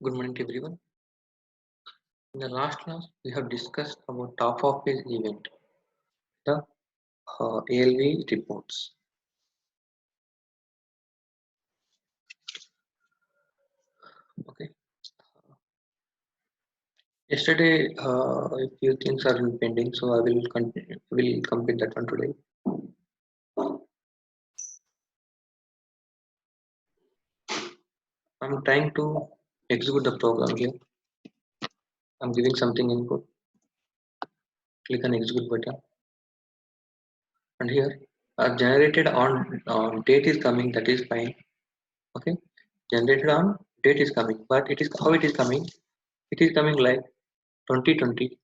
Good morning to everyone. In the last class, we have discussed about top of page event, the ALV reports. Okay. Yesterday, a few things are pending, so I will continue. Will complete that one today. I'm trying to execute the program here. I'm giving something input. Click on execute button, and here generated on date is coming. That is fine. Okay. Generated on date is coming, but it is how it is coming. It is coming like 2020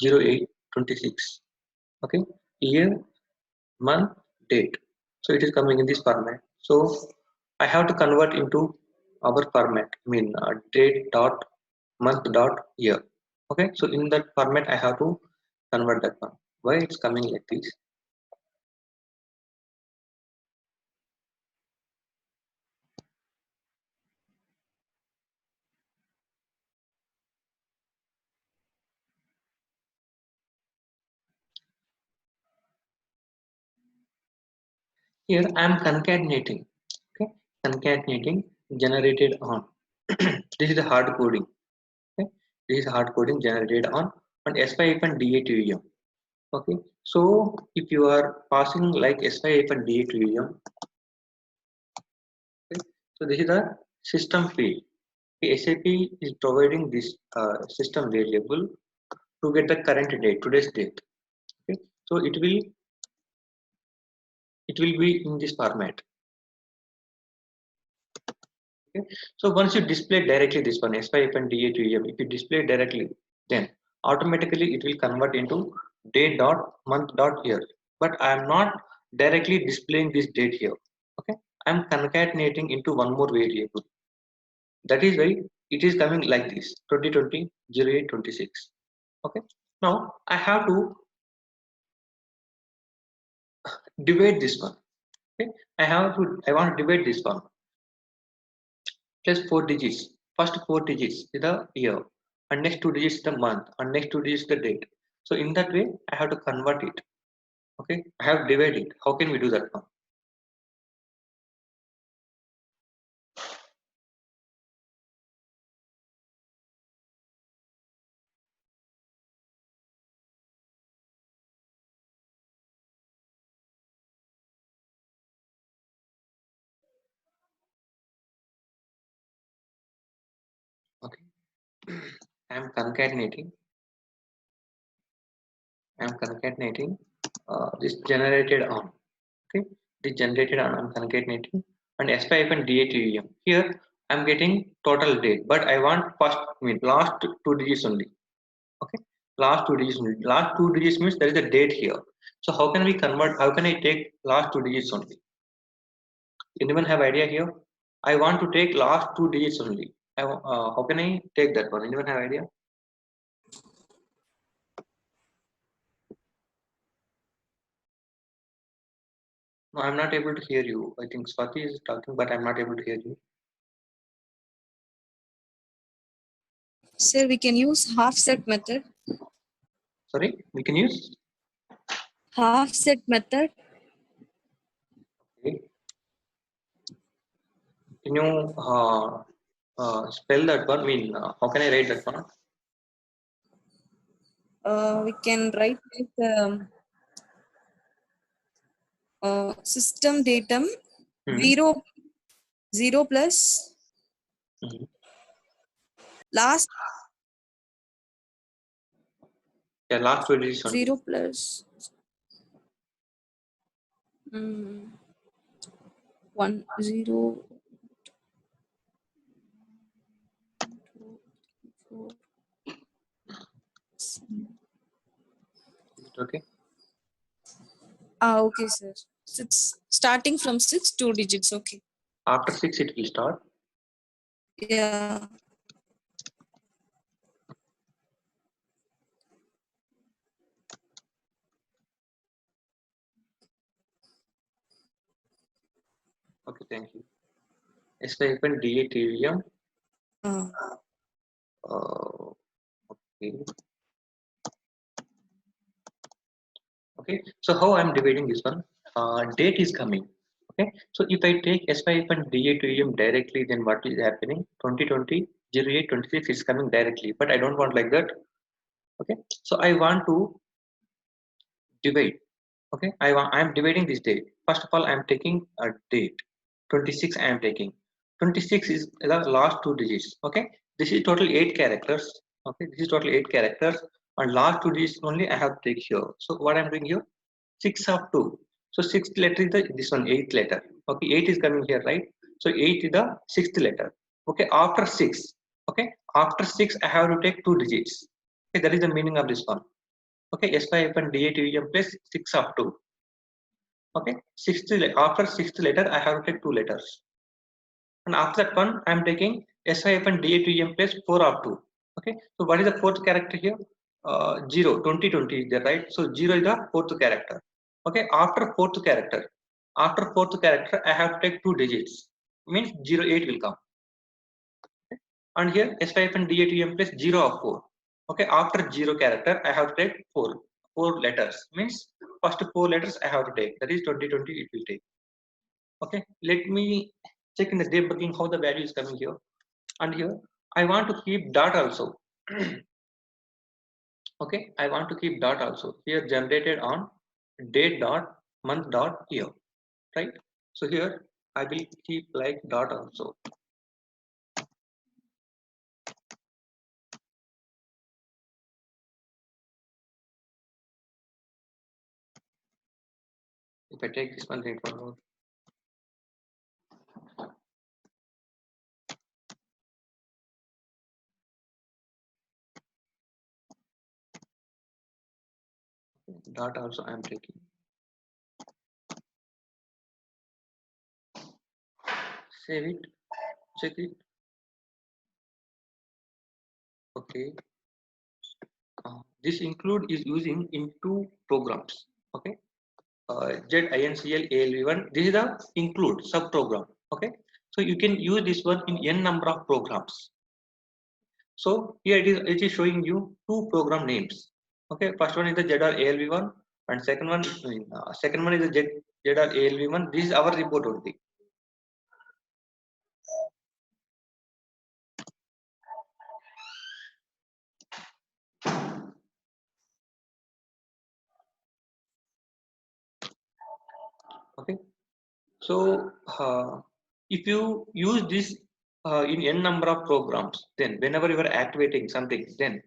08 26. Okay, year, month, date. So it is coming in this format. So I have to convert into our format. I mean date dot month dot year. Okay, so in that format I have to convert that one. Why it's coming like this? Here I am concatenating. Okay, concatenating generated on. This is the hard coding. Okay, this is hard coding generated on SY and DA2EM. Okay, so if you are passing like SY and DA2EM, okay, so this is the system field. The SAP is providing this system variable to get the current date, today's date. Okay, so it will be in this format. Okay, so once you display directly this one SY and DA2EM, if you display directly, then automatically it will convert into date dot month dot year. But I am not directly displaying this date here. Okay, I am concatenating into one more variable. That is why it is coming like this 2020 08 26. Okay, now I have to divide this one. Okay, I want to divide this one plus 4 digits. First 4 digits is the year, and next 2 digits is the month, and next 2 digits is the date. So in that way I have to convert it. Okay, I have divided it. How can we do that now? Okay, I am concatenating. This generated on. Okay, this generated on. I'm concatenating and SPI and DATEM. Here I'm getting total date, but I want first, I mean last 2 digits only. Okay, last 2 digits only. Last 2 digits means there is a date here. So how can we convert? How can I take last 2 digits only? Anyone have idea here? I want to take last 2 digits only. How can I take that one? Anyone have idea? No, I'm not able to hear you. I think Swati is talking, but I'm not able to hear you. Sir, we can use half set method. Sorry, we can use. Half set method. Okay. Can you spell that one? I mean, how can I write that one? We can write like system datum Hmm. 0 plus Hmm. last Yeah, last 2 digits only. 0 plus 1 0 2 4 Is it okay? okay, sir. 6 starting from 6 2 digits. Okay. After 6, it will start. Yeah. Okay, thank you. SY and DATEM. Uh, Okay. Okay, so how I'm dividing this one? Date is coming. Okay, so if I take S5 and DA to EM directly, then what is happening? 2020 08 26 is coming directly, but I don't want like that. Okay, so I want to divide. Okay, I'm dividing this date. First of all, I'm taking a date 26. I am taking 26 is the last two digits. Okay, this is total 8 characters. Okay, this is total 8 characters, and last two digits only I have to take here. So what I'm doing here, 6 of 2. So sixth letter is the this one, eighth letter. Okay, 8 is coming here, right? So 8 is the sixth letter. Okay, after 6. Okay, after 6 I have to take two digits. Okay, that is the meaning of this one. Okay, S5 and DATM plus 6 of 2. Okay, after sixth letter I have to take two letters, and after that one I am taking SIF and DATM plus 4 of 2. Okay, so what is the fourth character here? 0, 2020 is there, right? So 0 is the fourth character. Okay, after fourth character I have to take two digits, means 08 will come. Okay? And here S5 and DATM plus 0 of 4. Okay, after 0 character I have to take 4 letters, means first 4 letters I have to take, that is 2020 it will take. Okay, let me check in the debugging how the value is coming here. And here I want to keep dot also. Okay, I want to keep dot also here, generated on date dot month dot year, right? So here I will keep like dot also. If I take this one right one, dot also I am taking. Save it, check it. Okay, this include is using in two programs. Okay, ZINCL ALV1. This is the include sub program. Okay, so you can use this one in n number of programs. So here it is showing you two program names. Okay, first one is the ZR ALV1, and second one is the ZR ALV1. This is our report only. Okay, so if you use this in n number of programs, then whenever you are activating something, then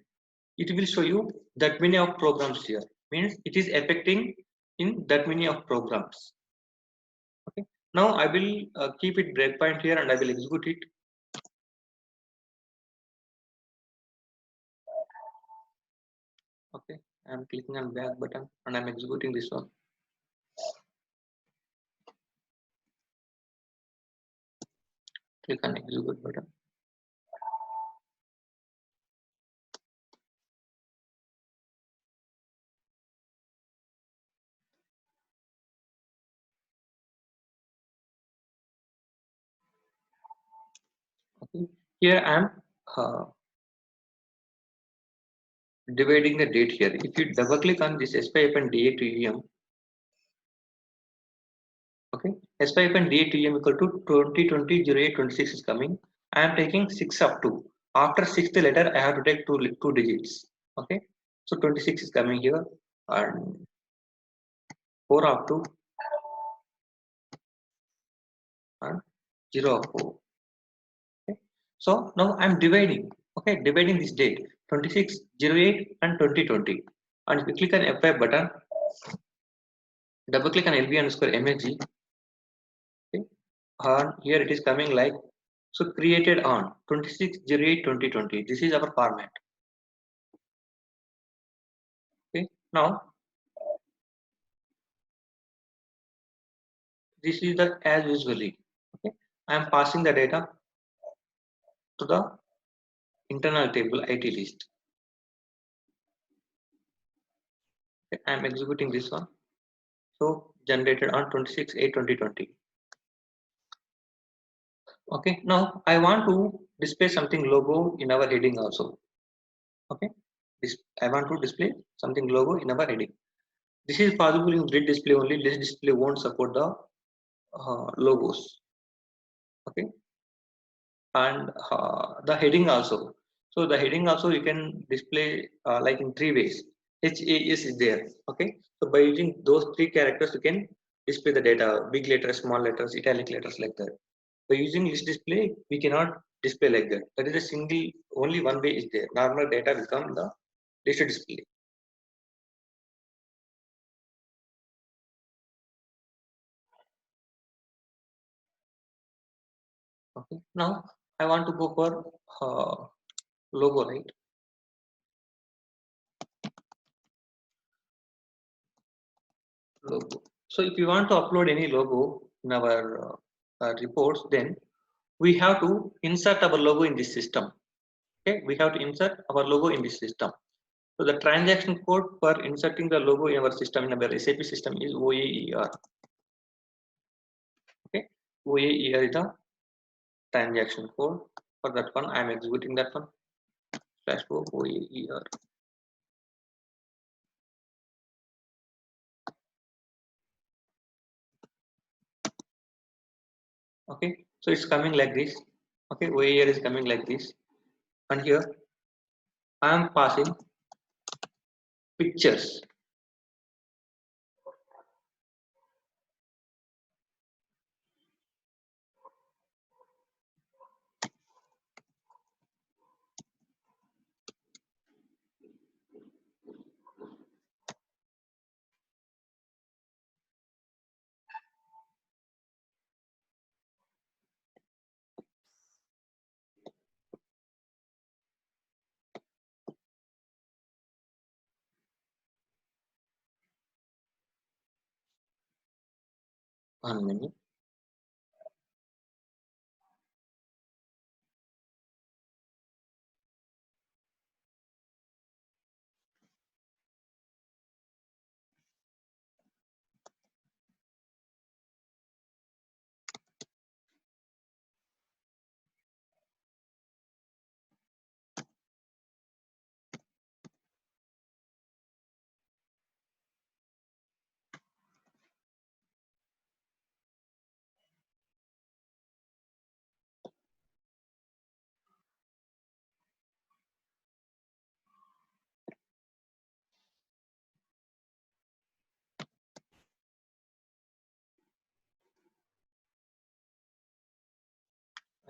it will show you that many of programs here. Means it is affecting in that many of programs. Okay, now I will keep it breakpoint here and I will execute it. Okay, I'm clicking on back button and I'm executing this one. Click on execute button. Okay, here I am dividing the date here. If you double click on this SPF and DA to EM, okay, SPF and DA to EM equal to 2020 08 26 is coming. I am taking 6 of 2. After sixth letter, I have to take two digits. Okay, so 26 is coming here, and 4 of 2 and 0 of 4. Okay, so now I'm dividing. Okay, dividing this date 26 08 and 2020, and if you click on F5 button, double click on LB underscore MSG. Okay, and here it is coming like, so created on 26 08 2020. This is our format. Okay, now this is the as usually. Okay, I am passing the data to the internal table IT list. Okay, I am executing this one. So generated on 26 8 2020. Okay, now I want to display something logo in our heading also. Okay, I want to display something logo in our heading. This is possible in grid display only. This display won't support the logos. Okay, and the heading also. So the heading also you can display like in three ways. HAS is there. Okay, so by using those three characters you can display the data: big letters, small letters, italic letters, like that. By using list display we cannot display like that. That is a single, only one way is there. Normal data become the list display. Okay, now I want to go for logo, right? Logo. So if you want to upload any logo in our reports, then we have to insert our logo in this system. Okay, we have to insert our logo in this system. So the transaction code for inserting the logo in our system, in our SAP system, is OAER. Okay, OAER is the transaction code. For that one, I am executing that one. /o OAER. Okay, so it's coming like this. Okay, OAER is coming like this, and here I am passing pictures. One minute.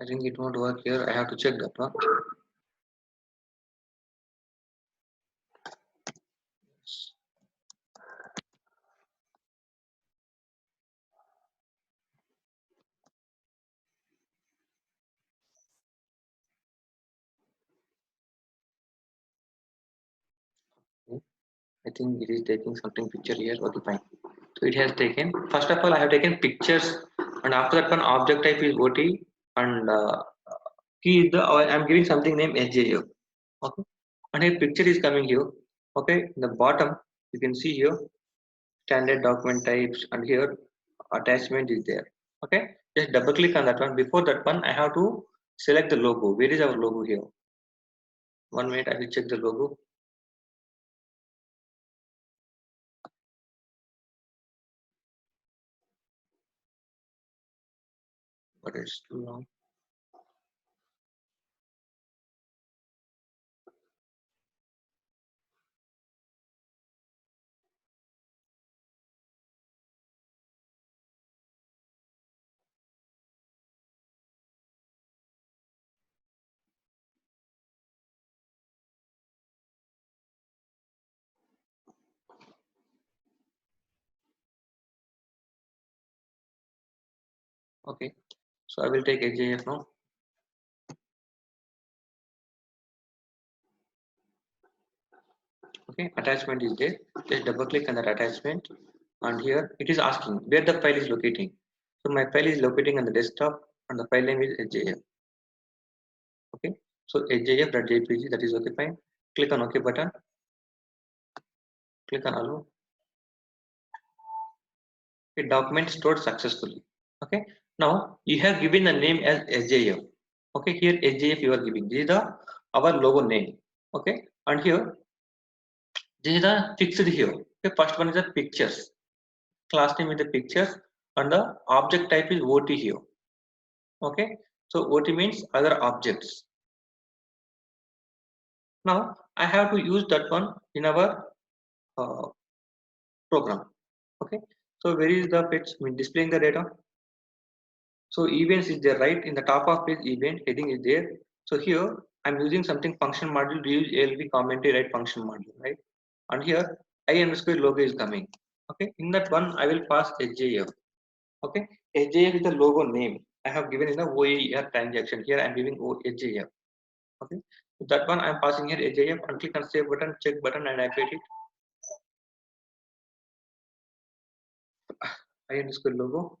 I think it won't work here. I have to check that one. I think it is taking something picture here. Okay, fine. So it has taken. First of all, I have taken pictures, and after that one object type is OT, and key is the. I am giving something named SJF. Okay, and a picture is coming here. Okay, in the bottom you can see here standard document types, and here attachment is there. Okay, just double click on that one. Before that one, I have to select the logo. Where is our logo here? 1 minute, I will check the logo. But it's too long. Okay, so I will take HJF now. Okay, attachment is there. Just double click on that attachment, and here it is asking where the file is locating. So my file is locating on the desktop, and the file name is HJF. Okay, so HJF.jpg, that is okay, fine. Click on OK button. Click on allow. A document stored successfully. Okay, now you have given the name as SJF. Okay, here HJF you are giving. This is the our logo name. Okay, and here this is the fixed here. Okay, first one is the pictures. Class name is the pictures, and the object type is OT here. Okay, so OT means other objects. Now I have to use that one in our program. Okay, so where is the fetch? I mean displaying the data. So events is there, right? In the top of page event heading is there. So here I'm using something function module, use ALB commentary right function module, right? And here I underscore logo is coming. Okay, in that one I will pass HJF. Okay, HJF is the logo name I have given in the OER transaction. Here I'm giving HJF. Okay, so that one I'm passing here HJF and click on save button, check button and activate it. I underscore logo.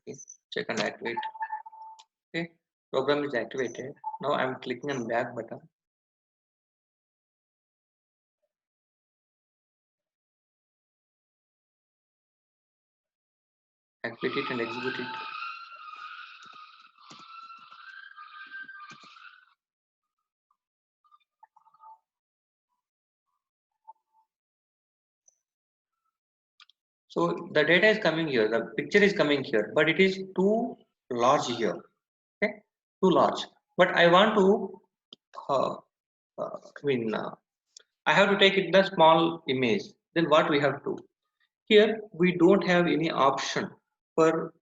Okay, check and activate. Okay, program is activated. Now I'm clicking on back button. Activate it and execute it. So the data is coming here, the picture is coming here, but it is too large here. Okay, too large. But I want to, uh, I have to take it the small image. Then what we have to? Here we don't have any option for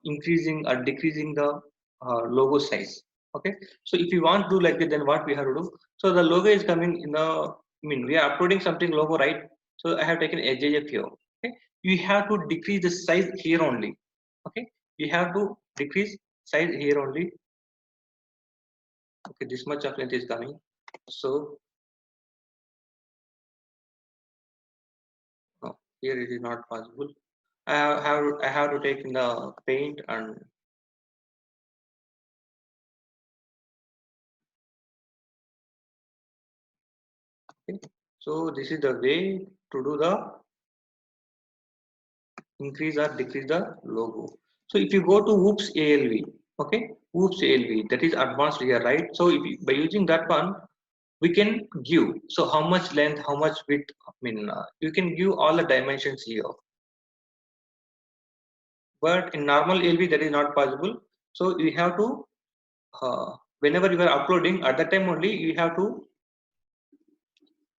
increasing or decreasing the logo size. Okay, so if you want to do like that, then what we have to do? So the logo is coming in the, we are uploading something logo, right? So I have taken HJF here. Okay, you have to decrease the size here only. Okay, you have to decrease size here only. Okay, this much of length is coming. So no, here it is not possible. I have to take in the paint and okay. So this is the way to do the increase or decrease the logo. So if you go to Whoops ALV, okay, Whoops ALV, that is advanced here, right? So if you, by using that one, we can give. So how much length, how much width, you can give all the dimensions here. But in normal ALV, that is not possible. So you have to, whenever you are uploading, at that time only, you have to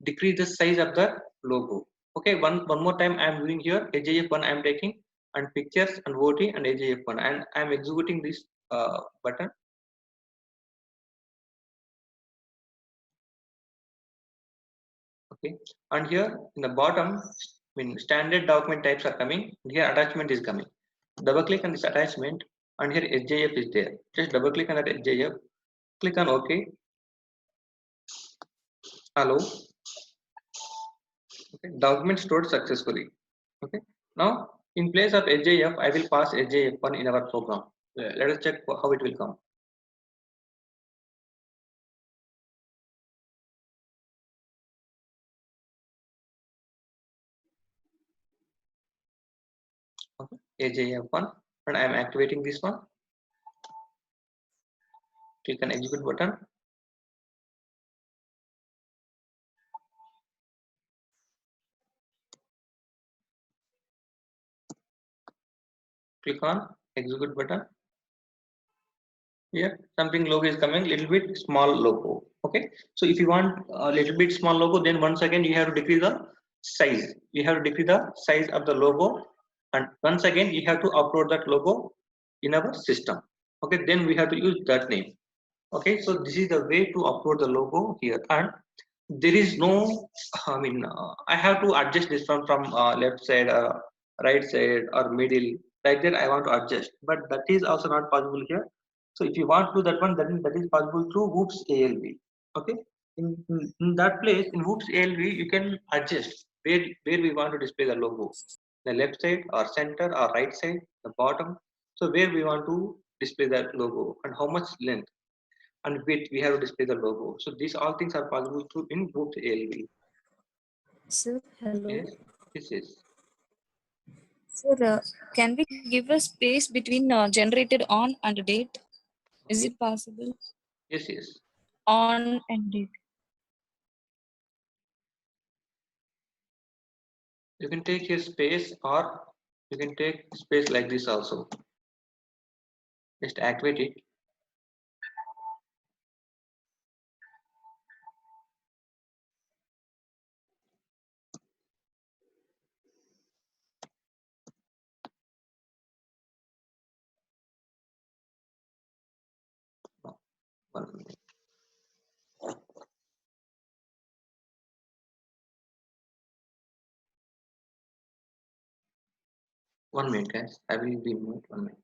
decrease the size of the logo. Okay, one more time I am doing here HJF1 I am taking and pictures and OT and HJF1 and I am executing this button. Okay, and here in the bottom standard document types are coming. Here attachment is coming. Double click on this attachment and here HJF is there. Just double click on that HJF, click on OK. Hello. Okay, document stored successfully. Okay, now in place of HJF, I will pass HJF1 in our program. Let us check how it will come. Okay, HJF1, and I am activating this one. Click on execute button. Click on execute button. Here something logo is coming, little bit small logo. Okay, so if you want a little bit small logo, then once again you have to decrease the size. You have to decrease the size of the logo, and once again you have to upload that logo in our system. Okay, then we have to use that name. Okay, so this is the way to upload the logo here, and there is no, I have to adjust this from left side, right side, or middle, like that I want to adjust, but that is also not possible here. So if you want to do that one, then that is possible through Whoops ALV. Okay, in that place in Whoops ALV you can adjust where we want to display the logo, the left side or center or right side, the bottom. So where we want to display that logo and how much length and width we have to display the logo. So these all things are possible through in Whoops ALV. Sir, hello. Yes, this is. Sir, can we give a space between generated on and date? Is Okay. it possible? Yes, yes. On and date. You can take your space or you can take space like this also. Just activate it. No, 1 minute. 1 minute, guys. I will be mute 1 minute.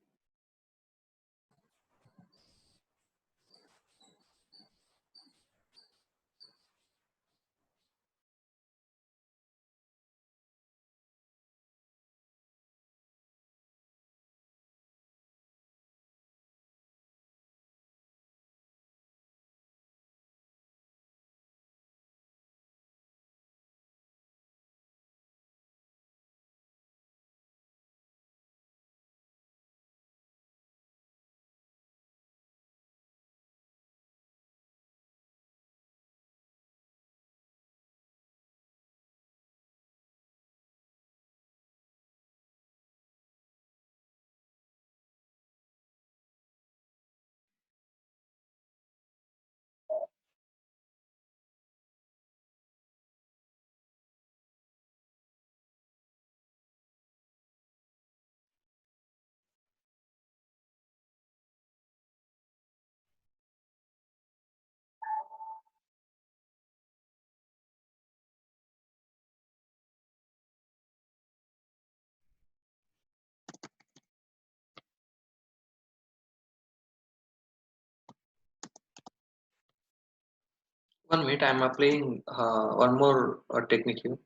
One minute. I'm applying one more technique here.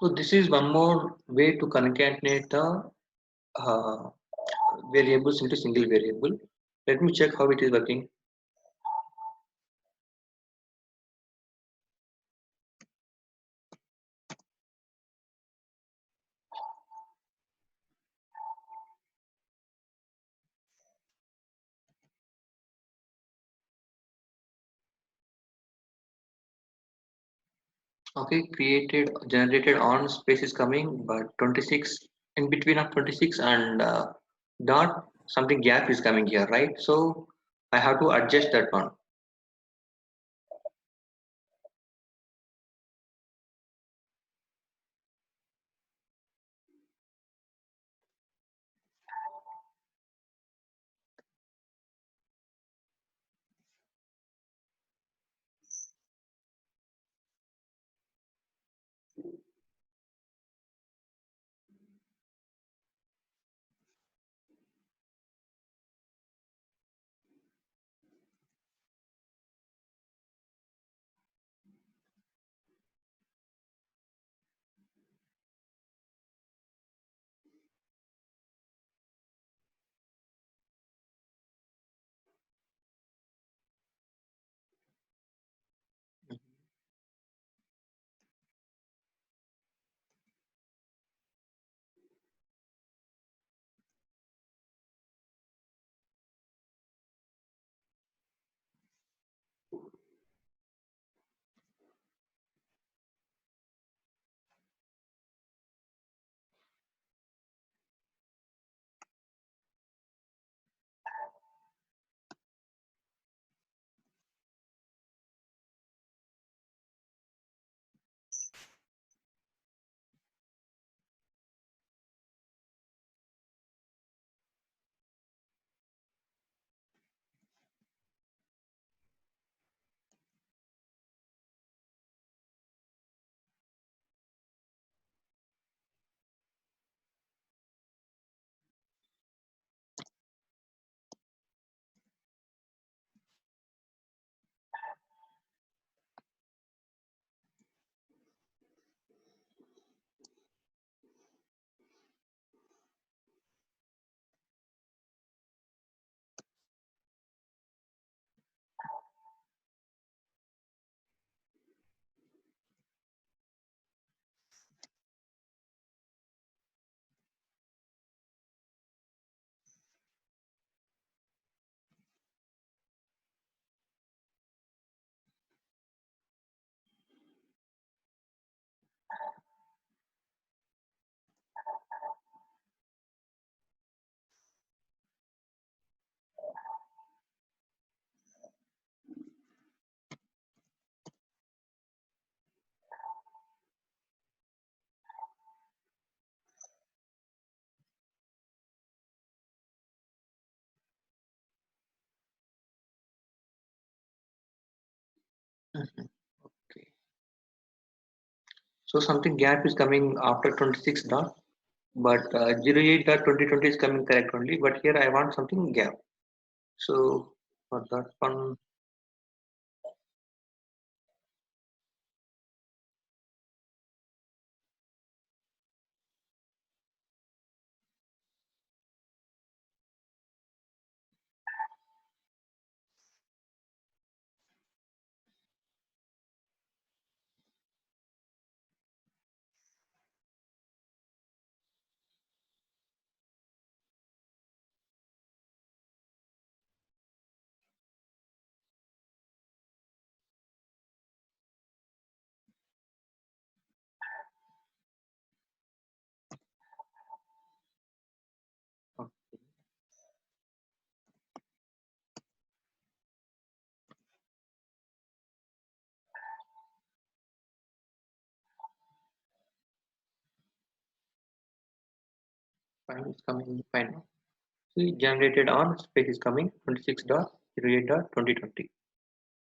So this is one more way to concatenate the uh, variables into single variable. Let me check how it is working. Okay, generated on space is coming, but 26 in between of 26 and dot something gap is coming here, right? So I have to adjust that one. Mhm. Okay. So something gap is coming after 26 dot, but 08 dot 2020 is coming correct only. But here I want something gap. So for that one, fine is coming fine now. See, generated on space is coming 26 dot 08 dot 2020.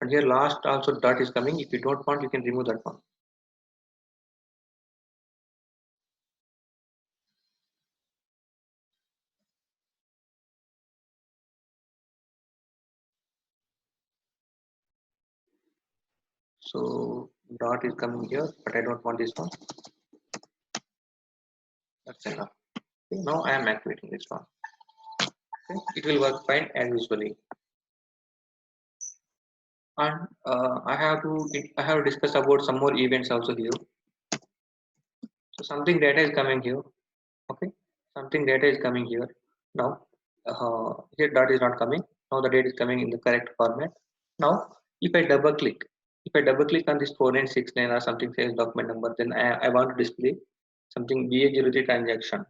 And here last also dot is coming. If you don't want, you can remove that one. So dot is coming here, but I don't want this one. That's enough. Okay, now I am activating this one. Okay, it will work fine as usually. And I have to discuss about some more events also here. So something data is coming here. Okay, something data is coming here. Now here data is not coming. Now the data is coming in the correct format. Now if I double click on this 4969 or something says document number, then I want to display something BA03 transaction.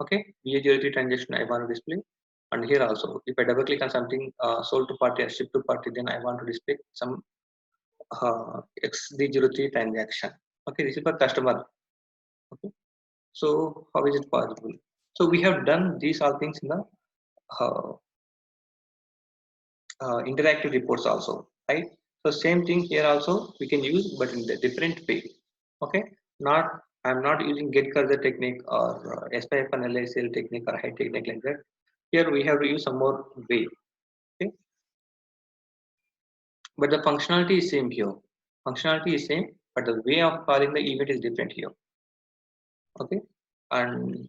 Okay, BA03 transaction I want to display. And here also, if I double click on something sold to party or shipped to party, then I want to display some XD03 transaction. Okay, this is for customer. Okay, so how is it possible? So we have done these all things in the uh, interactive reports also, right? So same thing here also we can use, but in the different way. Okay, not I'm not using get cursor technique or SPF and LSL technique or high technique like that. Here we have to use some more way. Okay, but the functionality is same here. Functionality is same, but the way of calling the event is different here. Okay, and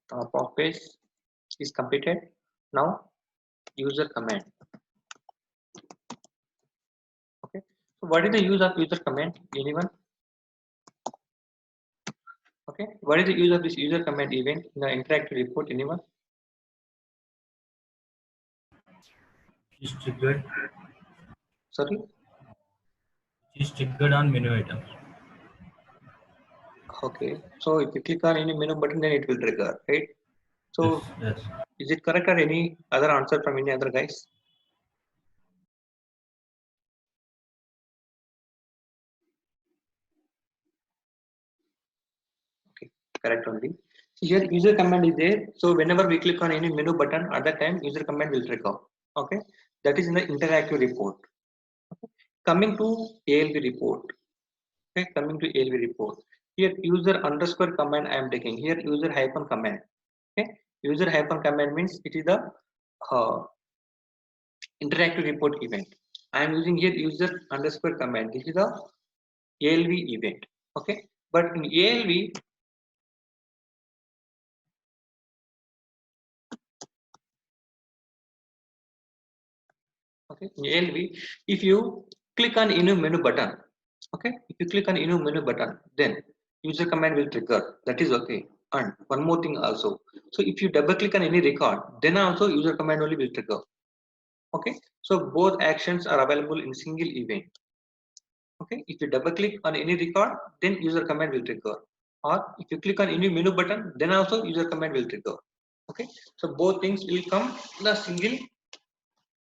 top of page is completed. Now user command. Okay, so what is the use of user command? Anyone? Okay, what is the use of this user command event in the interactive report? Anyone? Is triggered Sorry. is triggered on menu items. Okay, so if you click on any menu button, then it will trigger, right? So Yes. is it correct or any other answer from any other guys? Okay, correct only. So here user command is there. So whenever we click on any menu button, at that time user command will trigger. Okay, that is in the interactive report. Okay. Coming to ALV report. Okay, coming to ALV report. Here user underscore command I am taking. Here user hyphen command. Okay, user hyphen command means it is the uh, interactive report event. I am using here user underscore command. This is the ALV event. Okay, but in ALV, okay, in ALV, if you click on any menu button, okay, if you click on any menu button, then user command will trigger. That is okay. And one more thing also. So if you double click on any record, then also user command only will trigger. Okay, so both actions are available in single event. Okay, if you double click on any record, then user command will trigger. Or if you click on any menu button, then also user command will trigger. Okay, so both things will come in a single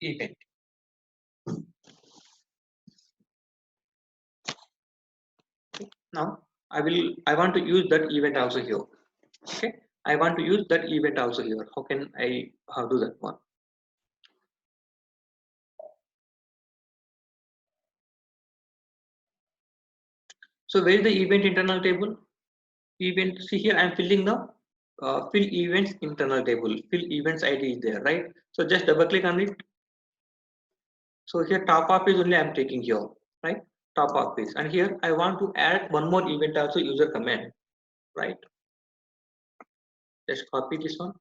event. Okay. Now I want to use that event also here. Okay, I want to use that event also here. How can I do that one? So where is the event internal table? Event, see here I am filling the fill events internal table. Fill events ID is there, right? So just double click on it. So here top up is only I am taking here, right? Top up is, and here I want to add one more event also user command, right? Just copy this one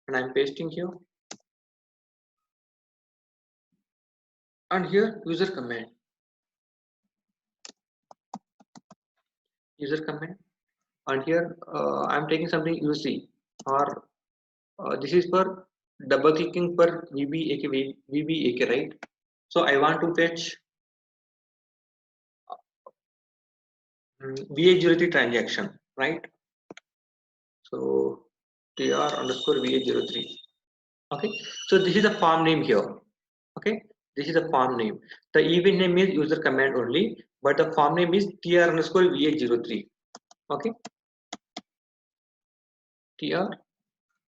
and I'm pasting here, and here user command, and here I'm taking something UC, or this is for double clicking for VBAK, right? So I want to fetch VA03 transaction, right? So TR underscore VA03. Okay, so this is the form name here. Okay, this is the form name. The event name is user command only, but the form name is TR underscore VA03. Okay, TR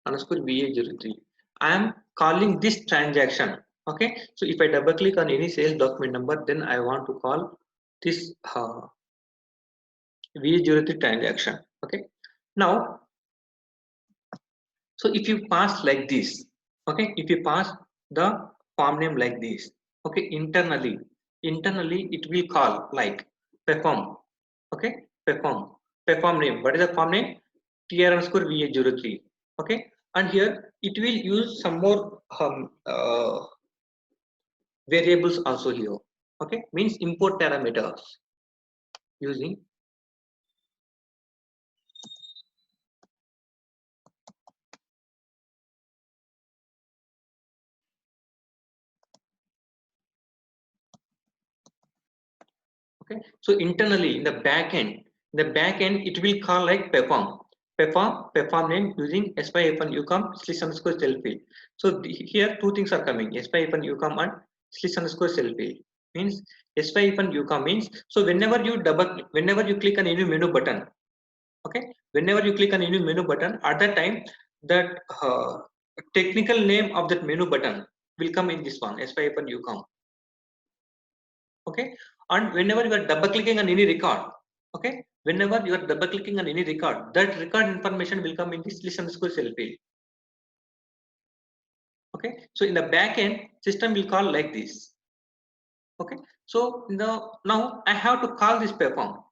underscore VA03. I am calling this transaction. Okay, so if I double click on any sales document number, then I want to call this VA03 transaction. Okay, now so if you pass like this, okay, if you pass the form name like this, okay, internally, internally it will call like perform. Okay, perform name. What is the form name? tr_va03. Okay, and here it will use some more variables also here. Okay, means import parameters using okay. So internally in the backend, it will call like perform name using spy-ucom /self field. So here two things are coming, spy-ucom and /self field. Means spy-ucom means, so whenever you click on any menu button, okay, whenever you click on any menu button, at that time that technical name of that menu button will come in this one, spy-ucom. Okay, and whenever you are double clicking on any record, okay, whenever you are double clicking on any record, that record information will come in this /self field. Okay, so in the back end system will call like this. Okay, so now I have to call this perform.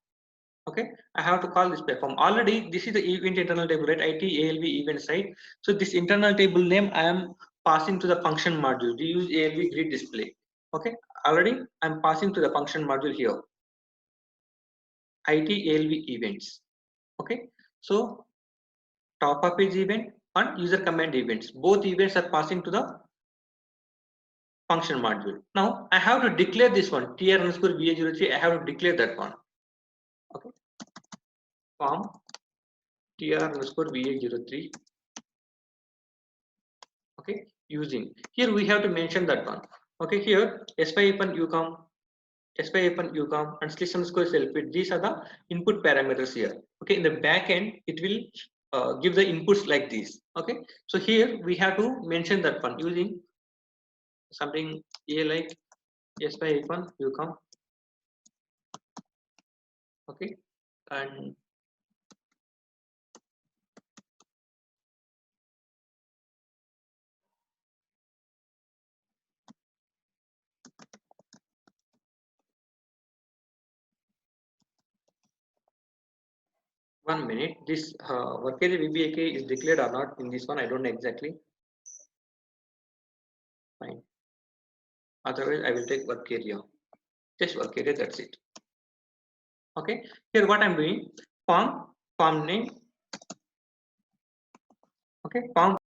Okay, I have to call this perform. Already this is the event internal table, right? IT ALV events, right? So this internal table name I am passing to the function module. We use ALV grid display. Okay, already I'm passing to the function module here. IT ALV events. Okay, so top of page event and user command events, both events are passing to the function module. Now I have to declare this one, tr_va03. I have to declare that one. Okay, form tr_va03. Okay, using here we have to mention that one. Okay, here spy-ucom and /self field. These are the input parameters here. Okay, in the back end it will give the inputs like this. Okay, so here we have to mention that one using something a like spy-ucom. Okay, and one minute, this work area VBAK is declared or not in this one, I don't know exactly. Fine, otherwise I will take work area, just work area, that's it. Okay, here what I'm doing, form name. Okay, form